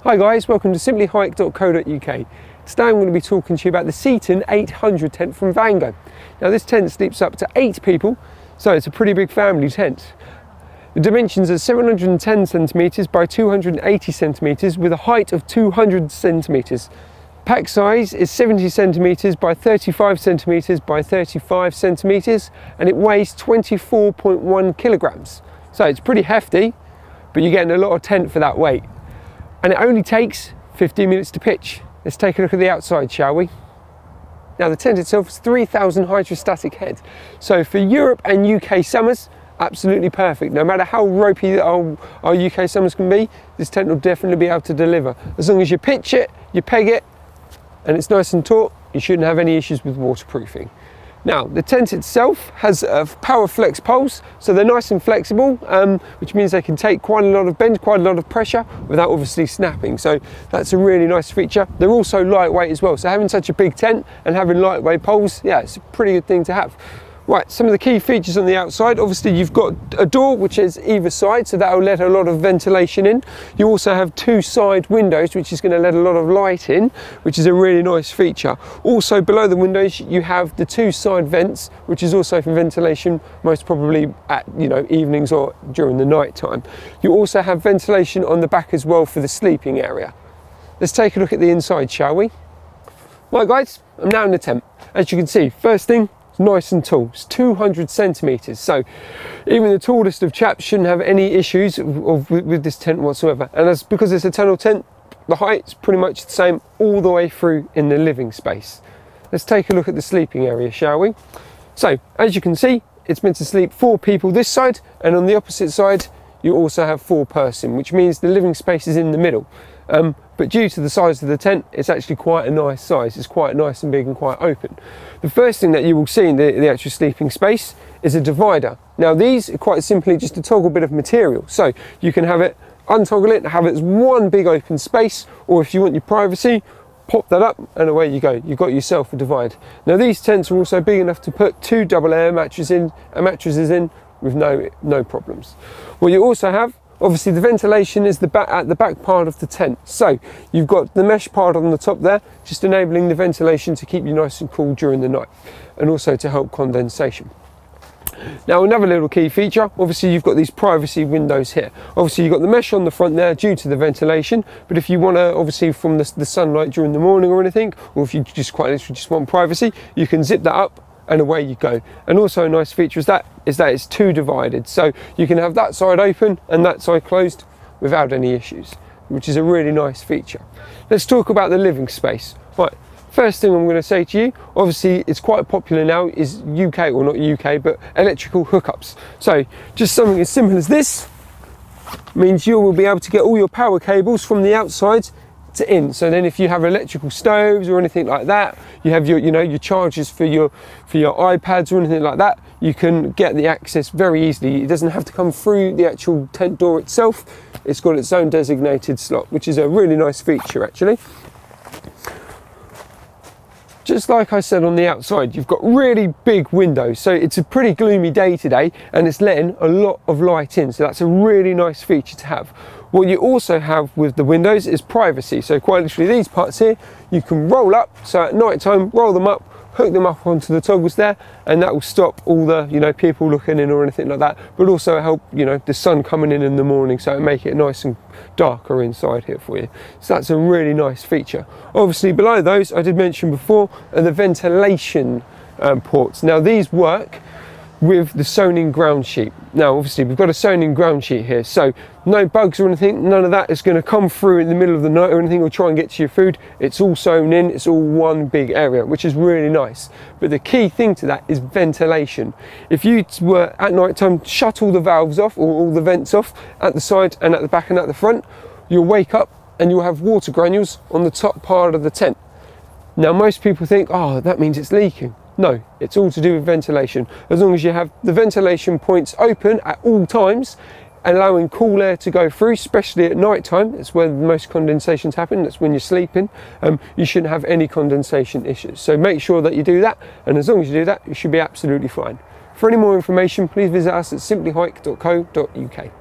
Hi guys, welcome to simplyhike.co.uk. Today I'm going to be talking to you about the Seaton 800 tent from Vango. Now this tent sleeps up to 8 people, so it's a pretty big family tent. The dimensions are 710 centimetres by 280 centimetres with a height of 200 centimetres. Pack size is 70 centimetres by 35 centimetres by 35 centimetres and it weighs 24.1 kilograms. So it's pretty hefty, but you're getting a lot of tent for that weight. And it only takes 15 minutes to pitch. Let's take a look at the outside, shall we? Now the tent itself is 3,000 hydrostatic head. So for Europe and UK summers, absolutely perfect. No matter how ropey our UK summers can be, this tent will definitely be able to deliver. As long as you pitch it, you peg it, and it's nice and taut, you shouldn't have any issues with waterproofing. Now, the tent itself has power flex poles, so they're nice and flexible, which means they can take quite a lot of bend, quite a lot of pressure without obviously snapping. So that's a really nice feature. They're also lightweight as well. So having such a big tent and having lightweight poles, yeah, it's a pretty good thing to have. Right, some of the key features on the outside, obviously you've got a door which is either side, so that will let a lot of ventilation in. You also have 2 side windows, which is going to let a lot of light in, which is a really nice feature. Also below the windows you have the 2 side vents, which is also for ventilation, most probably at evenings or during the night time. You also have ventilation on the back as well for the sleeping area. Let's take a look at the inside, shall we? Right guys, I'm now in the tent. As you can see, first thing, nice and tall. It's 200 centimetres, so even the tallest of chaps shouldn't have any issues with this tent whatsoever. And that's because it's a tunnel tent, the height's pretty much the same all the way through in the living space. Let's take a look at the sleeping area, shall we? So as you can see, it's meant to sleep 4 people this side, and on the opposite side you also have 4 person, which means the living space is in the middle. But due to the size of the tent, it's actually quite a nice size. It's quite nice and big and quite open. The first thing that you will see in the actual sleeping space is a divider. Now these are quite simply just a toggle bit of material. So you can have it, untoggle it, have it as one big open space, or if you want your privacy, pop that up and away you go. You've got yourself a divide. Now these tents are also big enough to put 2 double air mattresses in with no problems. What you also have, obviously the ventilation is at the back part of the tent. So you've got the mesh part on the top there, just enabling the ventilation to keep you nice and cool during the night, and also to help condensation. Now another little key feature, obviously you've got these privacy windows here. Obviously you've got the mesh on the front there due to the ventilation, but if you want to, obviously from the sunlight during the morning or anything, or if you just quite literally just want privacy, you can zip that up and away you go. And also a nice feature is that it's 2 divided, so you can have that side open and that side closed without any issues, which is a really nice feature. Let's talk about the living space. Right, first thing I'm going to say to you, obviously it's quite popular now, is UK, or not UK, but electrical hookups. So just something as simple as this means you will be able to get all your power cables from the outside to in. So then if you have electrical stoves or anything like that, you have your chargers for your iPads or anything like that, you can get the access very easily. It doesn't have to come through the actual tent door itself. It's got its own designated slot, which is a really nice feature actually. Just like I said on the outside, you've got really big windows, so it's a pretty gloomy day today and it's letting a lot of light in, so that's a really nice feature to have. What you also have with the windows is privacy, so quite literally these parts here you can roll up, so at night time roll them up, hook them up onto the toggles there, and that will stop all the people looking in or anything like that, but also help the sun coming in the morning, so it'll make it nice and darker inside here for you. So that's a really nice feature. Obviously below those, I did mention before, are the ventilation ports. Now these work with the sewn-in ground sheet. Now obviously we've got a sewn-in ground sheet here, so no bugs or anything, none of that is going to come through in the middle of the night or anything or try and get to your food. It's all sewn in, it's all one big area, which is really nice. But the key thing to that is ventilation. If you were at night time, shut all the valves off or all the vents off at the side and at the back and at the front, you'll wake up and you'll have water granules on the top part of the tent. Now most people think, oh, that means it's leaking. No, it's all to do with ventilation. As long as you have the ventilation points open at all times, allowing cool air to go through, especially at night time, that's where the most condensations happen, that's when you're sleeping, you shouldn't have any condensation issues. So make sure that you do that, and as long as you do that, you should be absolutely fine. For any more information, please visit us at simplyhike.co.uk.